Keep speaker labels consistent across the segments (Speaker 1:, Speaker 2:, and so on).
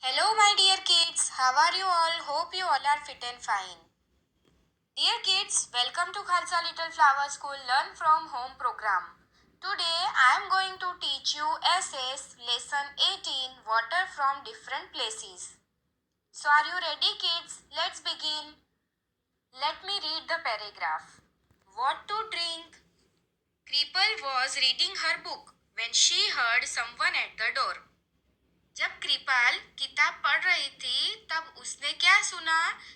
Speaker 1: Hello, my dear kids. How are you all? Hope you all are fit and fine. Dear kids, welcome to Khalsa Little Flower School Learn from Home program. Today, I am going to teach you SS Lesson 18 Water from Different Places. So, are you ready, kids? Let's begin. Let me read the paragraph. What to drink? Creeple was reading her book when she heard someone at the door. जब कृपाल किताब पढ़ रही थी तब उसने क्या सुना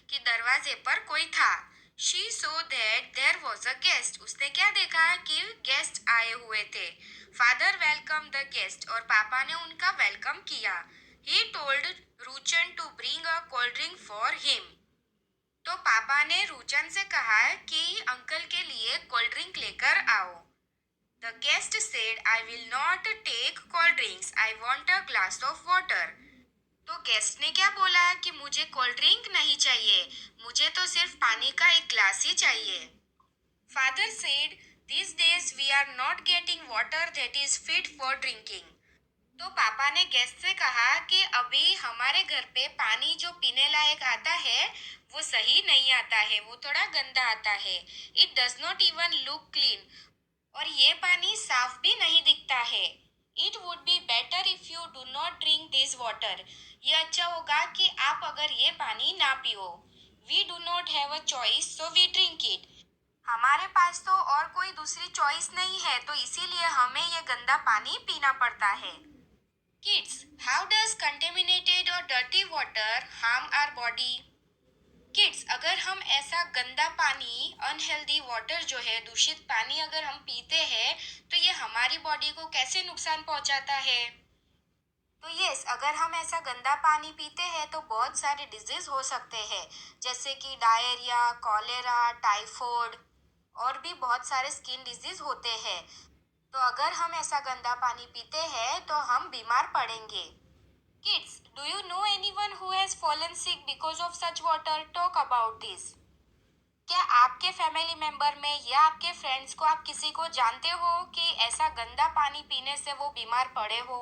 Speaker 1: कि दरवाजे पर कोई था. She saw that there was a guest. उसने क्या देखा कि गेस्ट आए हुए थे. Father welcomed the guest और पापा ने उनका वेलकम किया. He told Ruchan to bring a cold drink for him. तो पापा ने रुचन से कहा कि अंकल के लिए कोल्ड ड्रिंक लेकर आओ. The guest said, I will not take cold drinks. I want a glass of water. तो गेस्ट ने क्या बोला कि मुझे कोल्ड ड्रिंक नहीं चाहिए, मुझे तो सिर्फ पानी का एक ग्लास ही चाहिए. Father said, these days we are not getting water that is fit for drinking. तो पापा ने गेस्ट से कहा कि अभी हमारे घर पे पानी जो पीने लायक आता है वो सही नहीं आता है, वो थोड़ा गंदा आता है. It does not even look clean. और ये पानी साफ भी नहीं दिखता है. It would be better if you do not drink this water. ये अच्छा होगा कि आप अगर ये पानी ना पियो. We do not have a choice, so we drink it. हमारे पास तो और कोई दूसरी चॉइस नहीं है, तो इसीलिए हमें ये गंदा पानी पीना पड़ता है. Kids, how does contaminated or dirty water harm our body? Kids, अगर हम ऐसा गंदा पानी, अनहेल्दी वाटर जो है, दूषित पानी अगर हम पीते हैं तो ये हमारी बॉडी को कैसे नुकसान पहुंचाता है. तो यस, अगर हम ऐसा गंदा पानी पीते हैं तो बहुत सारे डिजीज हो सकते हैं, जैसे कि डायरिया, कॉलेरा, टाइफाइड और भी बहुत सारे स्किन डिजीज होते हैं. तो अगर हम ऐसा गंदा पानी पीते हैं तो हम बीमार पड़ेंगे. Kids, do you know anyone who has fallen sick because of such water? Talk about this. क्या आपके फैमिली मेंबर में या आपके फ्रेंड्स को, आप किसी को जानते हो कि ऐसा गंदा पानी पीने से वो बीमार पड़े हो?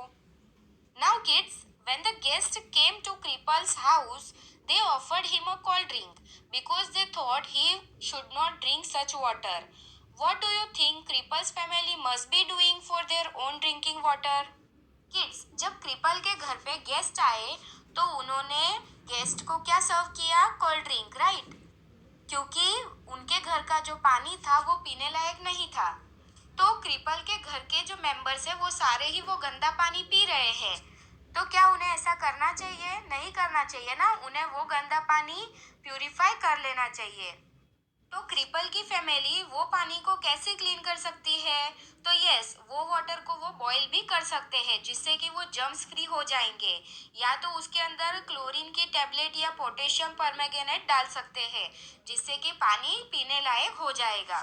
Speaker 1: Now kids, when the guest came to Kripal's house, they offered him a cold drink because they thought he should not drink such water. What do you think Kripal's family must be doing for their own drinking water? Kids, जब कृपल के घर पे guest आए तो उन्होंने guest को क्या सर्व किया? Cold drink, right? क्योंकि उनके घर का जो पानी था वो पीने लायक नहीं था. तो कृपल के घर के जो मेंबर्स है वो सारे ही वो गंदा पानी पी रहे हैं. तो क्या उन्हें ऐसा करना चाहिए? नहीं करना चाहिए ना. उन्हें वो गंदा पानी प्यूरिफाई कर लेना चाहिए. तो कृपल की फैमिली वो पानी को कैसे क्लीन कर सकती है? तो यस, वो वाटर को वो बॉईल भी कर सकते हैं जिससे कि वो जर्म्स फ्री हो जाएंगे, या तो उसके अंदर क्लोरीन की टैबलेट या पोटेशियम परमैंगनेट डाल सकते हैं जिससे कि पानी पीने लायक हो जाएगा.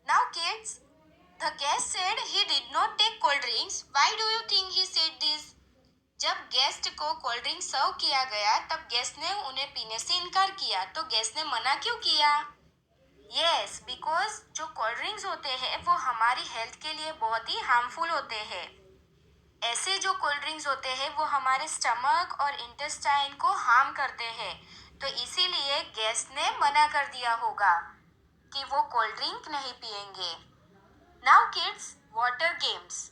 Speaker 1: Now kids, the guest said he did not take cold drinks. Why do you think he said this? जब गेस्ट को कोल्ड ड्रिंक सर्व किया गया तब गेस्ट ने उन्हें पीने से इनकार किया. तो गेस्ट ने मना क्यों किया? यस, बिकॉज जो कोल्ड ड्रिंक्स होते हैं वो हमारी हेल्थ के लिए बहुत ही हार्मफुल होते हैं. ऐसे जो कोल्ड ड्रिंक्स होते हैं वो हमारे स्टमक और इंटेस्टाइन को हार्म करते हैं. तो इसीलिए गेस्ट ने मना कर दिया होगा कि वो कोल्ड ड्रिंक नहीं पिएंगे. Now kids, water games.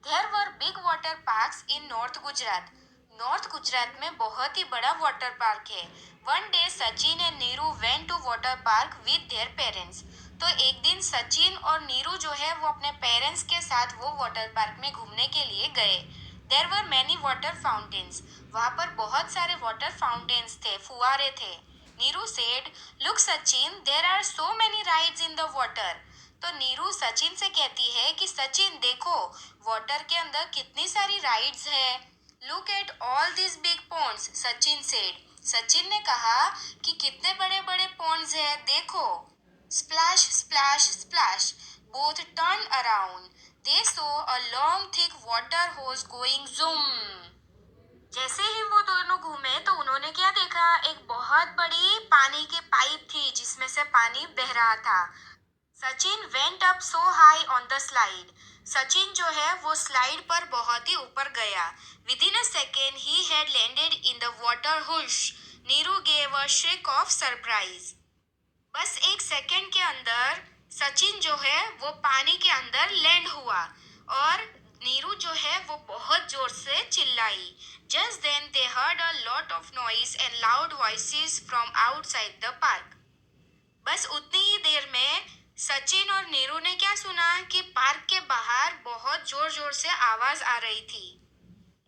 Speaker 1: There were big water parks in north Gujarat. North Gujarat में बहुत ही बड़ा वाटर पार्क है. One day Sachin and Neeru went to water park with their parents. तो एक दिन सचिन और नीरू जो है वो अपने पेरेंट्स के साथ वो वाटर पार्क में घूमने के लिए गए. There were many water fountains. वहाँ पर बहुत सारे वाटर फाउंटेन्स थे, फुवारे थे. Neeru said, look Sachin, there are so many rides in the water. तो नीरू सचिन से कहती है कि सचिन देखो, वाटर के अंदर कितनी सारी राइड्स है. Look at all this big ponds, Sachin said. Sachin ने कहा कि कितने बड़े बड़े पॉन्ड्स है, देखो. Splash splash splash, both turn around. They saw a long thick water hose going zoom. जैसे ही वो दोनों घूमे तो उन्होंने क्या देखा? एक बहुत बड़ी पानी की पाइप थी जिसमें से पानी बह रहा था. Sachin went up so high on the slide. Sachin जो है वो स्लाइड पर बहुत ही ऊपर गया. With in a second he had landed the water whoosh, Neeru gave a shriek of surprise. बस एक सेकंड के अंदर सचिन जो है वो पानी के अंदर लैंड हुआ और नीरू जो है वो बहुत जोर से चिल्लाई. Just then they heard a lot of noise and loud voices from outside the park. बस उतनी ही देर में सचिन और नीरू ने क्या सुना कि पार्क के बाहर बहुत जोर जोर से आवाज आ रही थी.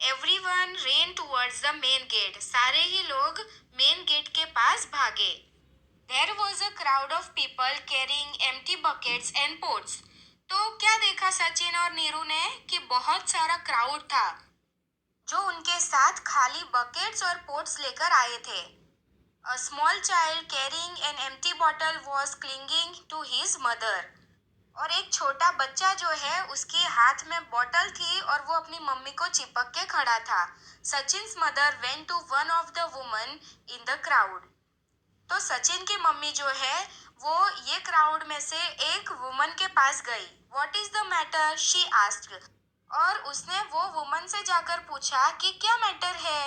Speaker 1: Everyone ran towards the main gate. सारे ही लोग मेन गेट के पास भागे. There was a crowd of people carrying empty buckets and pots. तो क्या देखा सचिन और नीरू ने कि बहुत सारा क्राउड था जो उनके साथ खाली बकेट्स और पोट्स लेकर आए थे. A small child carrying an empty bottle was clinging to his mother. और एक छोटा बच्चा जो है उसके हाथ में बोतल थी और वो अपनी मम्मी को चिपक के खड़ा था. Sachin's mother went to one of the women in the crowd. तो सचिन की मम्मी जो है वो ये क्राउड में से एक वुमन के पास गई. What is the matter? she asked. और उसने वो वुमन से जाकर पूछा कि क्या मैटर है.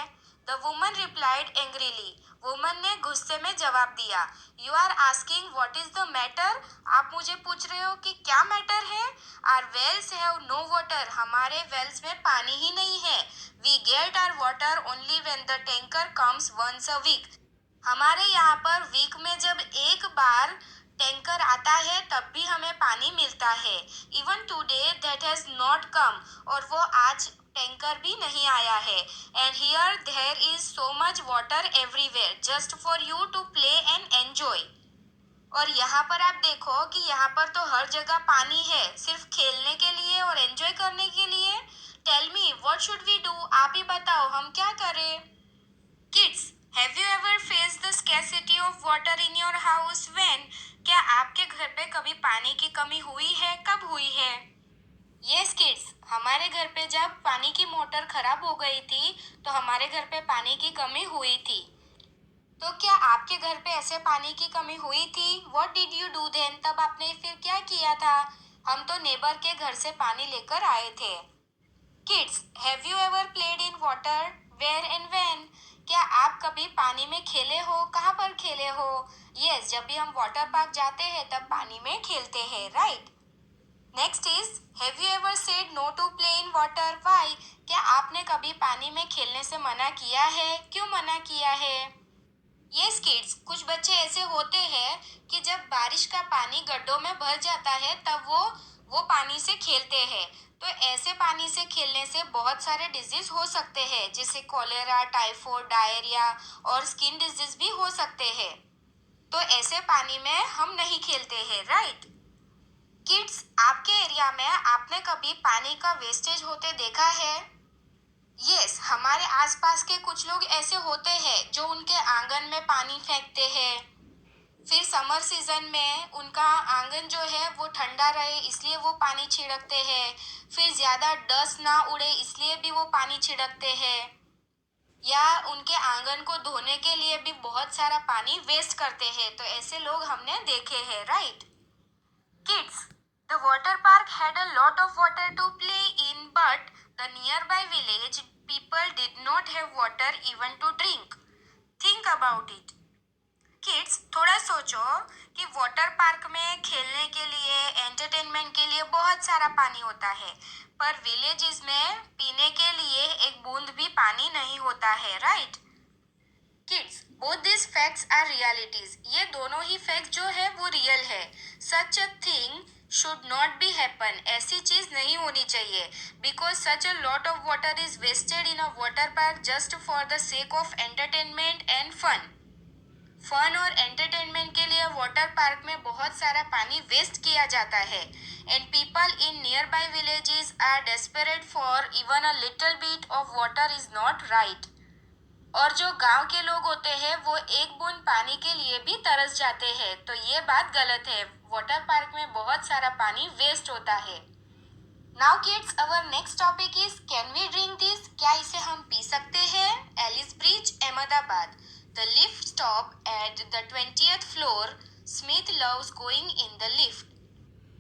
Speaker 1: The woman replied angrily. Woman ने गुस्से में जवाब दिया. You are asking what is the matter? आप मुझे पूछ रहे हो कि क्या मैटर है. Our wells have no water. हमारे वेल्स में पानी ही नहीं है. We get our water only when the tanker comes once a week. हमारे यहाँ पर वीक में जब एक बार टैंकर आता है तब भी हमें पानी मिलता है. Even today that has not come. और वो आज टैंकर भी नहीं आया है. And here there is so much water everywhere just for you to play and enjoy. और यहाँ पर आप देखो कि यहाँ पर तो हर जगह पानी है सिर्फ खेलने के लिए और एंजॉय करने के लिए. Tell me what should we do. आप ही बताओ हम क्या करें. Kids, Have you ever faced the scarcity of water in your house when? क्या आपके घर पे कभी पानी की कमी हुई है. कब हुई है. Yes kids, हमारे घर पे जब पानी की मोटर खराब हो गई थी तो हमारे घर पे पानी की कमी हुई थी. तो क्या आपके घर पे ऐसे पानी की कमी हुई थी. What did you do then? तब आपने फिर क्या किया था. हम तो नेबर के घर से पानी लेकर आए थे. Kids, have you ever played in water? Where and when? क्या आप कभी पानी में खेले हो. कहाँ पर खेले हो. यस, जब भी हम वाटर पार्क जाते हैं तब पानी में खेलते हैं. Right. Next is have you ever said no to play in water. Why. क्या आपने कभी पानी में खेलने से मना किया है. क्यों मना किया है. यस किड्स, कुछ बच्चे ऐसे होते हैं कि जब बारिश का पानी गड्ढों में भर जाता है तब वो पानी से खेलते हैं. तो ऐसे पानी से खेलने से बहुत सारे डिजीज हो सकते हैं जैसे कॉलेरा, टाइफाइड, डायरिया और स्किन डिजीज भी हो सकते हैं. तो ऐसे पानी में हम नहीं खेलते हैं. राइट. किड्स, आपके एरिया में आपने कभी पानी का वेस्टेज होते देखा है. यस, हमारे आसपास के कुछ लोग ऐसे होते हैं जो उनके आंगन में पानी फेंकते हैं. फिर समर सीजन में उनका आंगन जो है वो ठंडा रहे इसलिए वो पानी छिड़कते हैं. फिर ज़्यादा डस्ट ना उड़े इसलिए भी वो पानी छिड़कते हैं. या उनके आंगन को धोने के लिए भी बहुत सारा पानी वेस्ट करते हैं. तो ऐसे लोग हमने देखे हैं. Right. Kids, the water park had a lot of water to play in but the nearby village people did not have water even to drink. Think about it. Kids, थोड़ा सोचो कि वाटर पार्क में खेलने के लिए entertainment के लिए बहुत सारा पानी होता है पर विलेजेस में पीने के लिए एक बूंद भी पानी नहीं होता है. Right. Kids, both this facts are realities. ये दोनों ही फैक्ट जो है वो रियल है. Such a thing should not be happen. ऐसी चीज नहीं होनी चाहिए because such a lot of water is wasted in a water park just for the sake of entertainment and fun. Fun और एंटरटेनमेंट के लिए वाटर पार्क में बहुत सारा पानी वेस्ट किया जाता है and people in near by villages are desperate for even a little bit of water is not right. और जो गांव के लोग होते हैं वो एक बूंद पानी के लिए भी तरस जाते हैं. तो ये बात गलत है. वाटर पार्क में बहुत सारा पानी वेस्ट होता है. Now kids, our next topic is can we drink this. क्या इसे हम पी सकते हैं. Ellis Bridge, Ahmedabad. The lift stopped at the 20th floor. Smith loves going in the lift.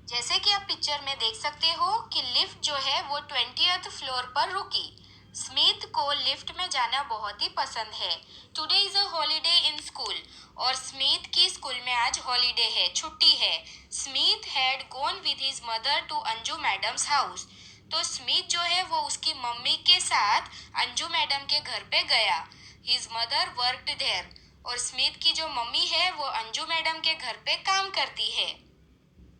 Speaker 1: जैसे कि आप पिक्चर में देख सकते हो कि लिफ्ट जो है वो 20th फ्लोर पर रुकी. स्मिथ को लिफ्ट में जाना बहुत ही पसंद है। Today is a holiday in school. और स्मिथ की स्कूल में आज हॉलीडे है, छुट्टी है। Smith had gone with his mother to Anju madam's house. तो स्मिथ जो है वो उसकी मम्मी के साथ अंजू मैडम के घर पे गया। His mother worked there. और स्मिथ की जो मम्मी है वो अंजू मैडम के घर पे काम करती है।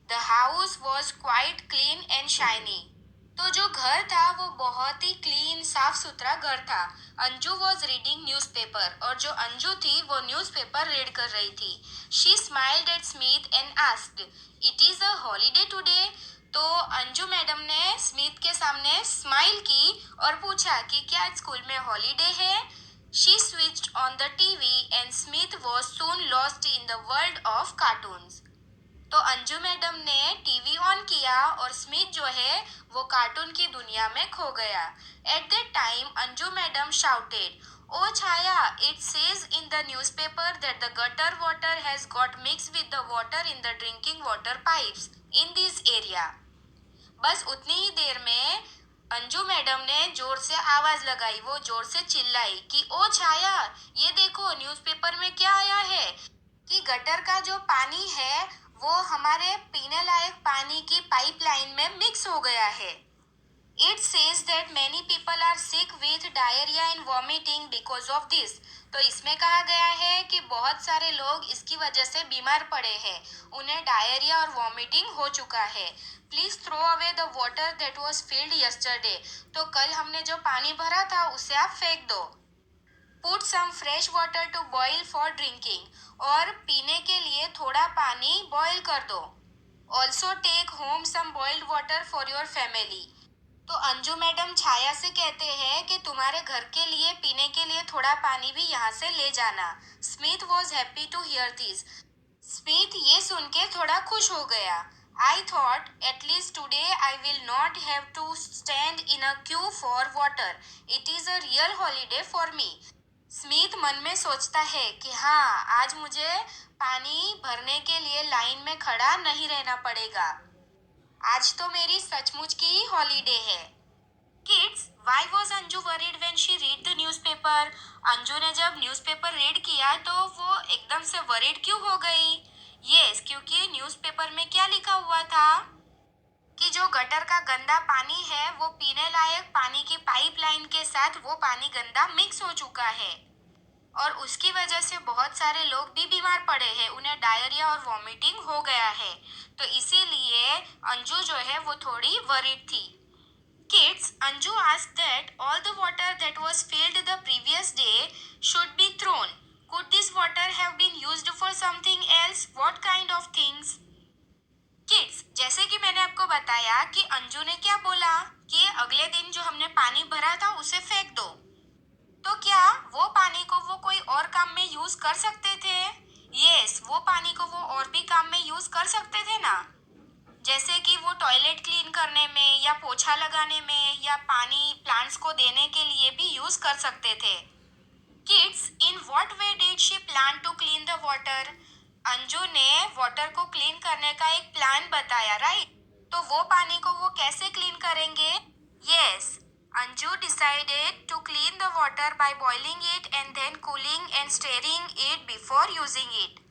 Speaker 1: The house was quite clean and shiny. तो जो घर था वो बहुत ही क्लीन, साफ सुथरा घर था। Anju was reading newspaper. और जो अंजू थी वो न्यूज़पेपर रीड कर रही थी। She smiled at Smith and asked, it is a holiday today. तो अंजू मैडम ने स्मिथ के सामने स्माइल की और पूछा कि क्या स्कूल में हॉलीडे है। She switched on the TV and Smith was soon lost in the world of cartoons. तो अंजू मैडम ने टीवी ऑन किया और स्मिथ जो है वो कार्टून की दुनिया में खो गया। At that time Anju madam shouted, oh Chhaya, it says in the newspaper that the gutter water has got mixed with the water in the drinking water pipes in this area. बस उतनी ही देर में अंजू मैडम ने जोर से आवाज लगाई, वो जोर से चिल्लाई कि ओ छाया, ये देखो न्यूज़पेपर में क्या आया है कि गटर का जो पानी है वो हमारे पीने लायक पानी की पाइपलाइन में मिक्स हो गया है। It says that many people are sick with diarrhoea and vomiting because of this. तो इसमें कहा गया है कि बहुत सारे लोग इसकी वजह से बीमार पड़े हैं, उन्हें डायरिया और वॉमिटिंग हो चुका है। Please throw away the water that was filled yesterday. तो कल हमने जो पानी भरा था उसे आप फेंक दो। Put some fresh water to boil for drinking. और पीने के लिए थोड़ा पानी बॉईल कर दो। Also take home some boiled water for your family. तो अंजू मैडम छाया से कहते हैं कि तुम्हारे घर के लिए पीने के लिए थोड़ा पानी भी यहाँ से ले जाना। Smith was happy to hear this. Smith ये सुन के थोड़ा खुश हो गया। I thought at least today I will not have to stand in a queue for water. It is a real holiday for me. Smith मन में सोचता है कि हाँ, आज मुझे पानी भरने के लिए लाइन में खड़ा नहीं रहना पड़ेगा। आज तो मेरी सचमुच की ही हॉलीडे है। Kids, why was Anju worried when she read the newspaper? Anju ने जब न्यूज़पेपर रीड किया तो वो एकदम से वरीड क्यों हो गई? यस, क्योंकि न्यूज़पेपर में क्या लिखा हुआ था कि जो गटर का गंदा पानी है वो पीने लायक पानी की पाइपलाइन के साथ वो पानी गंदा मिक्स हो चुका है। और उसकी वजह से बहुत सारे लोग भी बीमार पड़े हैं, उन्हें डायरिया और वॉमिटिंग हो गया है। तो इसीलिए अंजू जो है वो थोड़ी वरीड थी। Kids, Anju asked that all the water that was filled the previous day should be thrown. Could this water have been used for something else? What kind of things? Kids, जैसे कि मैंने आपको बताया कि अंजू ने क्या बोला कि अगले दिन जो हमने पानी भरा था उसे फेंक दो। तो क्या वो पानी को वो कोई और काम में यूज कर सकते थे? यस, वो पानी को वो और भी काम में यूज कर सकते थे ना। जैसे कि वो टॉयलेट क्लीन करने में या पोछा लगाने में या पानी प्लांट्स को देने के लिए भी यूज कर सकते थे। Kids, in what way did she plan to clean the water? Anju ने वाटर को क्लीन करने का एक प्लान बताया, राइट? तो वो पानी को वो कैसे क्लीन करेंगे? Yes, Anju decided to clean the water by boiling it and then cooling and stirring it before using it.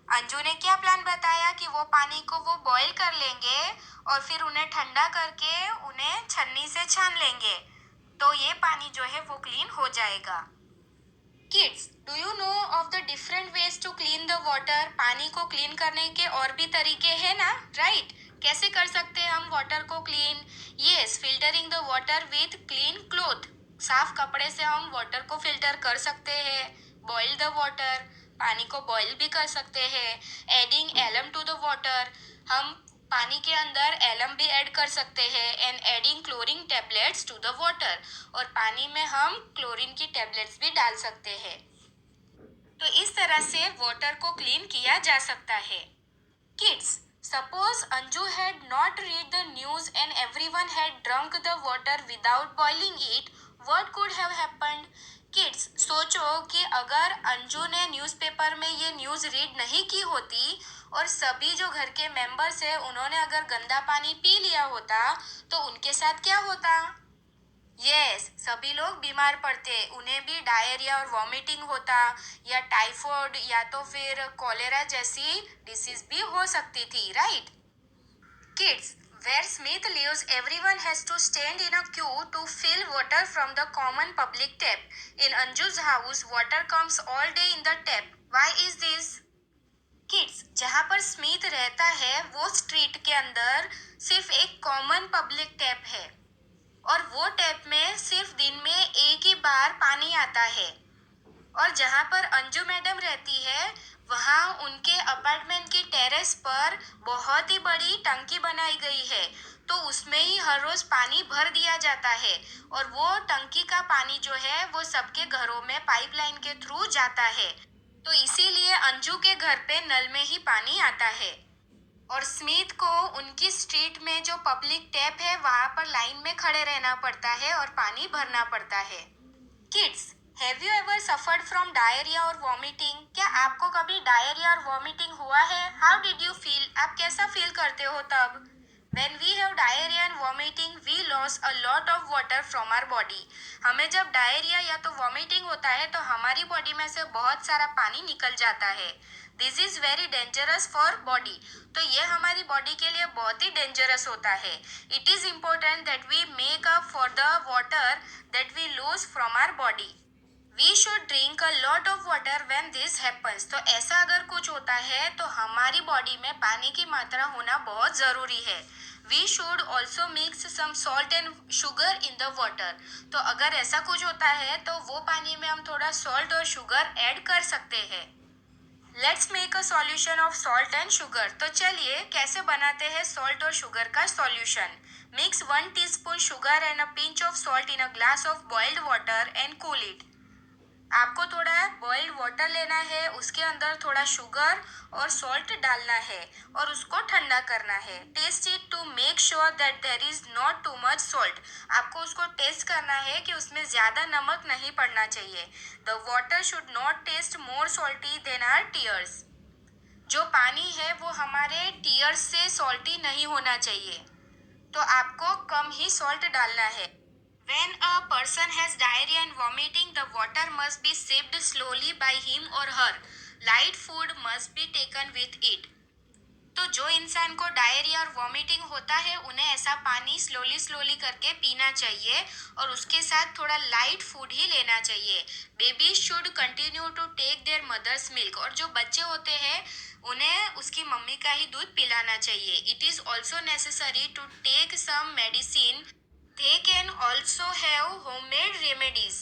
Speaker 1: Anju ने क्या प्लान बताया कि वो पानी को वो बॉईल कर लेंगे और फिर उन्हें ठंडा करके उन्हें छन्नी से छान लेंगे, तो ये पानी जो है वो क्लीन हो जाएगा। Kids, do you know of the different ways to clean the water? पानी को क्लीन करने के और भी तरीके हैं ना, राइट? कैसे कर सकते हैं हम वाटर को clean? Yes, filtering the water with clean cloth. साफ कपड़े से हम वाटर को फिल्टर कर सकते हैं। बॉईल द वाटर, पानी को बॉईल भी कर सकते हैं। Adding alum to the water, हम पानी के अंदर एलम भी ऐड कर सकते हैं। And adding chlorine tablets to the water, और पानी में हम क्लोरीन की टेबलेट्स भी डाल सकते हैं। तो इस तरह से वाटर को क्लीन किया जा सकता है। Kids, suppose Anju had not read the news and everyone had drunk the water without boiling it, what could have happened? Kids, सोचो कि अगर अंजू ने न्यूज़पेपर में ये न्यूज़ रीड नहीं की होती और सभी जो घर के मेंबर्स हैं उन्होंने अगर गंदा पानी पी लिया होता तो उनके साथ क्या होता? यस, सभी लोग बीमार पड़ते, उन्हें भी डायरिया और वॉमिटिंग होता, या टाइफाइड या तो फिर कॉलेरा जैसी डिसीज भी हो सकती थी, right? Kids, where Smith lives, everyone has to stand in a queue to fill water from the common public tap. In Anju's house, water comes all day in the tap. Why is this? Kids, जहाँ पर Smith रहता है वो street के अंदर सिर्फ एक common public tap है, और वो टैप में सिर्फ दिन में एक ही बार पानी आता है। और जहाँ पर अंजू मैडम रहती है वहाँ उनके अपार्टमेंट की टेरेस पर बहुत ही बड़ी टंकी बनाई गई है, तो उसमें ही हर रोज पानी भर दिया जाता है, और वो टंकी का पानी जो है वो सबके घरों में पाइपलाइन के थ्रू जाता है, तो इसीलिए अंजू के घर पे नल में ही पानी आता है। और स्मिथ को उनकी स्ट्रीट में जो पब्लिक टैप है वहां पर लाइन में खड़े रहना पड़ता है और पानी भरना पड़ता है। Kids, have you ever suffered from diarrhoea और वॉमिटिंग? क्या आपको कभी डायरिया और वॉमिटिंग हुआ है? How did you feel? आप कैसा फील करते हो तब? When we have diarrhea and vomiting, we lose a lot of water from our body. हमें जब डायरिया या तो वॉमिटिंग होता है तो हमारी बॉडी में से बहुत सारा पानी निकल जाता है। This is very dangerous for body, तो ये हमारी बॉडी के लिए बहुत ही डेंजरस होता है। It is important that we make up for the water that we lose from our body. We should drink a lot of water when this happens. तो ऐसा अगर कुछ होता है तो हमारी बॉडी में पानी की मात्रा होना बहुत ज़रूरी है। We should also mix some salt and sugar in the water. तो अगर ऐसा कुछ होता है तो वो पानी में हम थोड़ा सॉल्ट और शुगर ऐड कर सकते हैं। Let's make a solution of salt and sugar. तो चलिए कैसे बनाते हैं सॉल्ट और शुगर का solution. Mix 1 teaspoon sugar and a pinch of salt in a glass of boiled water and cool it. आपको थोड़ा बॉइल्ड वाटर लेना है, उसके अंदर थोड़ा शुगर और सॉल्ट डालना है और उसको ठंडा करना है। Taste it to make sure that there is not too much salt. आपको उसको टेस्ट करना है कि उसमें ज़्यादा नमक नहीं पड़ना चाहिए। The water should not taste more salty than our tears. जो पानी है वो हमारे टीयर्स से सॉल्टी नहीं होना चाहिए, तो आपको कम ही सॉल्ट डालना है। When a person has diarrhea and vomiting, the water must be sipped slowly by him or her. Light food must be taken with it. तो जो इंसान को डायरिया और वॉमिटिंग होता है उन्हें ऐसा पानी स्लोली स्लोली करके पीना चाहिए, और उसके साथ थोड़ा लाइट फूड ही लेना चाहिए। Baby should continue to take their mother's milk. और जो बच्चे होते हैं उन्हें उसकी मम्मी का ही दूध पिलाना चाहिए। It is also necessary to take some medicine. They can also have homemade remedies.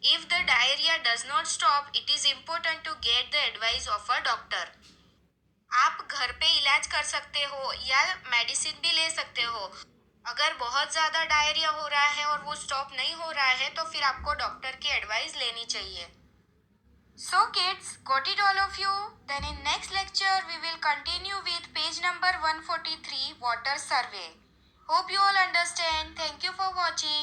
Speaker 1: If the diarrhea does not stop, it is important to get the advice of a doctor. आप घर पे इलाज कर सकते हो या मेडिसिन भी ले सकते हो। अगर बहुत ज़्यादा डायरिया हो रहा है और वो स्टॉप नहीं हो रहा है तो फिर आपको डॉक्टर की एडवाइस लेनी चाहिए। So kids, got it all of you? Then in next lecture we will continue with page number 143, water survey. Hope you all understand. Thank you for watching.